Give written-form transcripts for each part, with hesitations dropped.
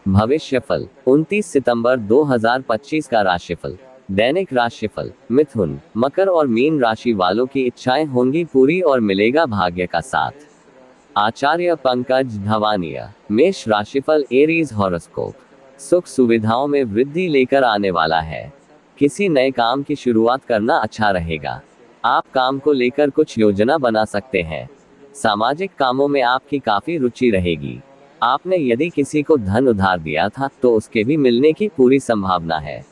भविष्यफल 29 सितंबर 2025 का राशिफल। दैनिक राशिफल। मिथुन, मकर और मीन राशि वालों की इच्छाएं होंगी पूरी और मिलेगा भाग्य का साथ। आचार्य पंकज धवानिया। मेष राशिफल। Aries horoscope. सुख सुविधाओं में वृद्धि लेकर आने वाला है। किसी नए काम की शुरुआत करना अच्छा रहेगा। आप काम को लेकर कुछ योजना बना सकते हैं। सामाजिक कामों में आपकी काफी रुचि रहेगी। आपने यदि किसी को धन उधार दिया था तो उसके भी मिलने की पूरी संभावना है।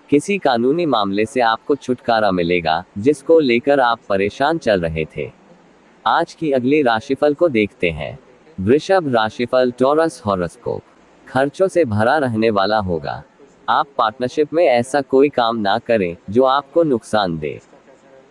किसी कानूनी मामले से आपको छुटकारा मिलेगा जिसको लेकर आप परेशान चल रहे थे। आज की अगली राशिफल को देखते हैं। वृषभ राशिफल। Taurus horoscope. खर्चों से भरा रहने वाला होगा। आप पार्टनरशिप में ऐसा कोई काम ना करें जो आपको नुकसान दे।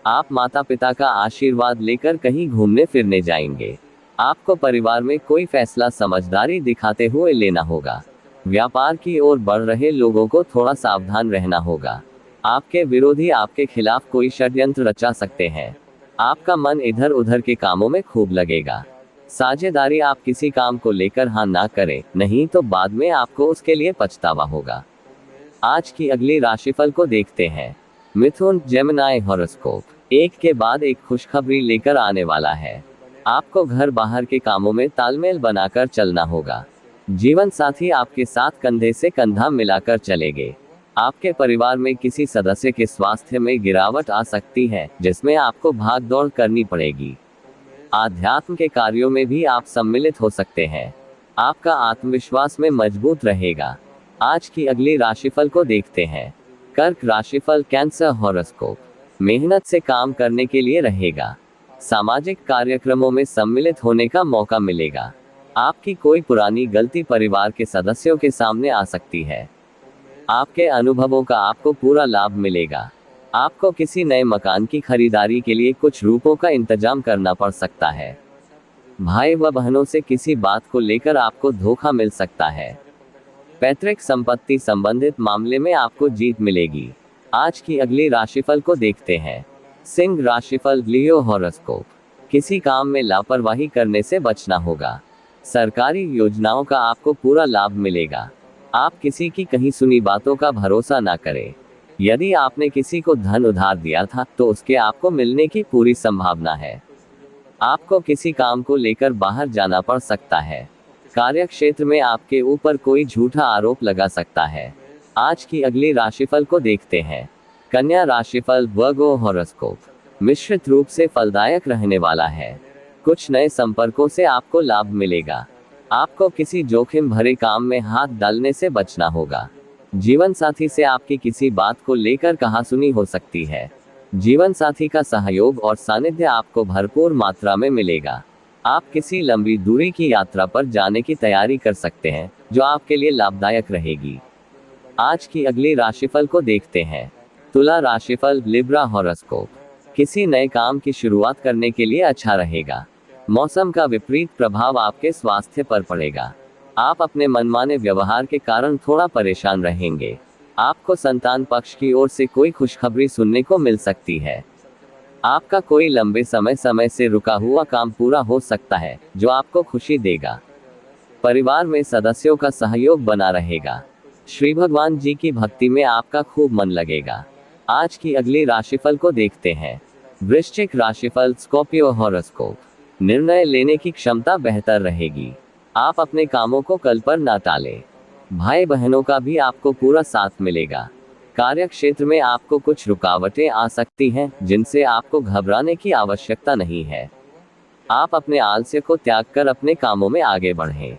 आप माता पिता का आशीर्वाद लेकर कहीं घूमने फिरने जाएंगे। आपको परिवार में कोई फैसला समझदारी दिखाते हुए लेना होगा। व्यापार की ओर बढ़ रहे लोगों को थोड़ा सावधान रहना होगा। आपके विरोधी आपके खिलाफ कोई षड्यंत्र रचा सकते हैं। आपका मन इधर उधर के कामों में खूब लगेगा। साझेदारी। आप किसी काम को लेकर हाँ ना करें, नहीं तो बाद में आपको उसके लिए पछतावा होगा। आज की अगली राशिफल को देखते हैं। मिथुन जेमिनी हॉरोस्कोप। एक के बाद एक खुशखबरी लेकर आने वाला है। आपको घर बाहर के कामों में तालमेल बनाकर चलना होगा। जीवन साथी आपके साथ कंधे से कंधा मिलाकर चलेंगे। आपके परिवार में किसी सदस्य के स्वास्थ्य में गिरावट आ सकती है जिसमें आपको भाग दौड़ करनी पड़ेगी। आध्यात्म के कार्यों में भी आप सम्मिलित हो सकते हैं। आपका आत्मविश्वास में मजबूत रहेगा। आज की अगली राशिफल को देखते हैं। कर्क राशिफल। Cancer horoscope. मेहनत से काम करने के लिए रहेगा। सामाजिक कार्यक्रमों में सम्मिलित होने का मौका मिलेगा। आपकी कोई पुरानी गलती परिवार के सदस्यों के सामने आ सकती है। आपके अनुभवों का आपको पूरा लाभ मिलेगा। आपको किसी नए मकान की खरीदारी के लिए कुछ रुपयों का इंतजाम करना पड़ सकता है। भाई व बहनों से किसी बात को लेकर आपको धोखा मिल सकता है। पैतृक संपत्ति संबंधित मामले में आपको जीत मिलेगी। आज की अगली राशिफल को देखते हैं। सिंह राशिफल। लियो हॉरोस्कोप। किसी काम में लापरवाही करने से बचना होगा। सरकारी योजनाओं का आपको पूरा लाभ मिलेगा। आप किसी की कहीं सुनी बातों का भरोसा ना करें। यदि आपने किसी को धन उधार दिया था तो उसके आपको मिलने की पूरी संभावना है। आपको किसी काम को लेकर बाहर जाना पड़ सकता है। कार्य क्षेत्र में आपके ऊपर कोई झूठा आरोप लगा सकता है। आज की अगली राशिफल को देखते हैं। कन्या राशिफल। वर्गो हॉरोस्कोप। मिश्रित रूप से फलदायक रहने वाला है। कुछ नए संपर्कों से आपको लाभ मिलेगा। आपको किसी जोखिम भरे काम में हाथ डालने से बचना होगा। जीवन साथी से आपकी किसी बात को लेकर कहासुनी हो सकती है। जीवन साथी का सहयोग और सानिध्य आपको भरपूर मात्रा में मिलेगा। आप किसी लंबी दूरी की यात्रा पर जाने की तैयारी कर सकते हैं जो आपके लिए लाभदायक रहेगी। आज की अगली राशिफल को देखते हैं। तुला राशिफल। Libra horoscope. किसी नए काम की शुरुआत करने के लिए अच्छा रहेगा। मौसम का विपरीत प्रभाव आपके स्वास्थ्य पर पड़ेगा। आप अपने मनमाने व्यवहार के कारण थोड़ा परेशान रहेंगे। आपको संतान पक्ष की ओर से कोई खुशखबरी सुनने को मिल सकती है। आपका कोई लंबे समय से रुका हुआ काम पूरा हो सकता है जो आपको खुशी देगा। परिवार में सदस्यों का सहयोग बना रहेगा। श्री भगवान जी की भक्ति में आपका खूब मन लगेगा। आज की अगली राशिफल को देखते हैं। वृश्चिक राशिफल। Scorpio horoscope. निर्णय लेने की क्षमता बेहतर रहेगी। आप अपने कामों को कल पर ना टालें। भाई बहनों का भी आपको पूरा साथ मिलेगा। कार्य क्षेत्र में आपको कुछ रुकावटें आ सकती हैं जिनसे आपको घबराने की आवश्यकता नहीं है। आप अपने आलस्य को त्याग कर अपने कामों में आगे बढ़ें।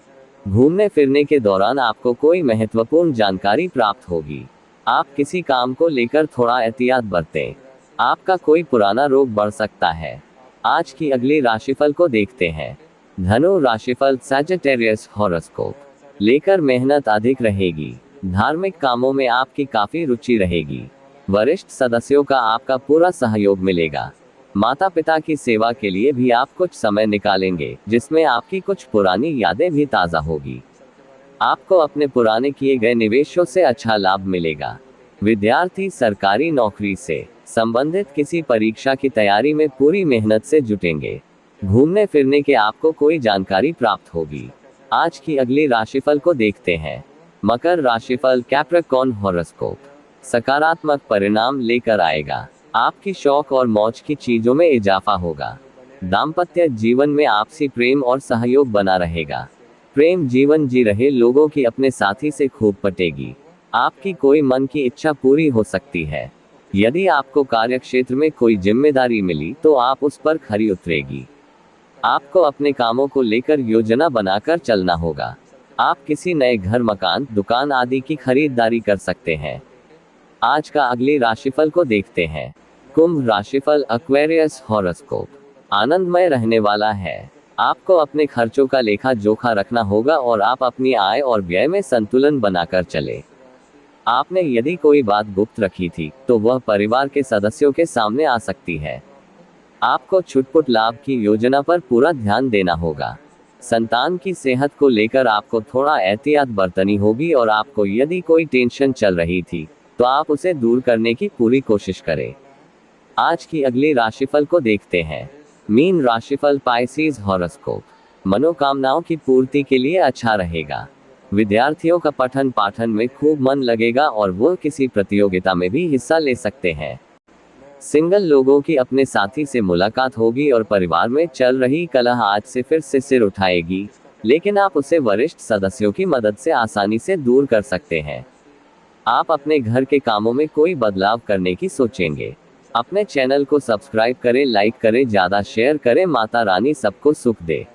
घूमने फिरने के दौरान आपको कोई महत्वपूर्ण जानकारी प्राप्त होगी। आप किसी काम को लेकर थोड़ा एहतियात बरतें। आपका कोई पुराना रोग बढ़ सकता है। आज की अगली राशिफल को देखते हैं। धनु राशिफल। Sagittarius horoscope. लेकर मेहनत अधिक रहेगी। धार्मिक कामों में आपकी काफी रुचि रहेगी। वरिष्ठ सदस्यों का आपका पूरा सहयोग मिलेगा। माता पिता की सेवा के लिए भी आप कुछ समय निकालेंगे जिसमें आपकी कुछ पुरानी यादें भी ताज़ा होगी। आपको अपने पुराने किए गए निवेशों से अच्छा लाभ मिलेगा। विद्यार्थी सरकारी नौकरी से संबंधित किसी परीक्षा की तैयारी में पूरी मेहनत से जुटेंगे। घूमने फिरने के आपको कोई जानकारी प्राप्त होगी। आज की अगली राशिफल को देखते हैं। मकर राशिफल, कैप्रिकॉर्न हॉरोस्कोप। सकारात्मक परिणाम लेकर आएगा। आपकी शौक और मौज की चीजों में इजाफा होगा। दाम्पत्य जीवन में आपसी प्रेम और सहयोग बना रहेगा। प्रेम जीवन जी रहे लोगों की अपने साथी से खूब पटेगी। आपकी कोई मन की इच्छा पूरी हो सकती है। यदि आपको कार्यक्षेत्र में कोई जिम्मेदारी मिली तो आप उस पर खरी उतरेगी। आपको अपने कामों को लेकर योजना बनाकर चलना होगा। आप किसी नए घर, मकान, दुकान आदि की खरीदारी कर सकते हैं। आज का अगली राशिफल को देखते हैं। कुंभ राशिफल, एक्वेरियस हॉरोस्कोप। आनंदमय रहने वाला है। आपको अपने खर्चों का लेखा जोखा रखना होगा और आप अपनी आय और व्यय में संतुलन बनाकर चले। आपने यदि कोई बात गुप्त रखी थी तो वह परिवार के सदस्यों के सामने आ सकती है। आपको छुटपुट लाभ की योजना पर पूरा ध्यान देना होगा। संतान की सेहत को लेकर आपको थोड़ा एहतियात बरतनी होगी और आपको यदि कोई टेंशन चल रही थी तो आप उसे दूर करने की पूरी कोशिश करें। आज की अगली राशिफल को देखते हैं। मीन राशिफल, पाइसेस हॉरोस्कोप। मनोकामनाओं की पूर्ति के लिए अच्छा रहेगा। विद्यार्थियों का पठन पाठन में खूब मन लगेगा और वो किसी प्रतियोगिता में भी हिस्सा ले सकते हैं। सिंगल लोगों की अपने साथी से मुलाकात होगी और परिवार में चल रही कलह आज से फिर से सिर उठाएगी, लेकिन आप उसे वरिष्ठ सदस्यों की मदद से आसानी से दूर कर सकते हैं। आप अपने घर के कामों में कोई बदलाव करने की सोचेंगे। अपने चैनल को सब्सक्राइब करें, लाइक करें, ज्यादा शेयर करें। माता रानी सबको सुख दे।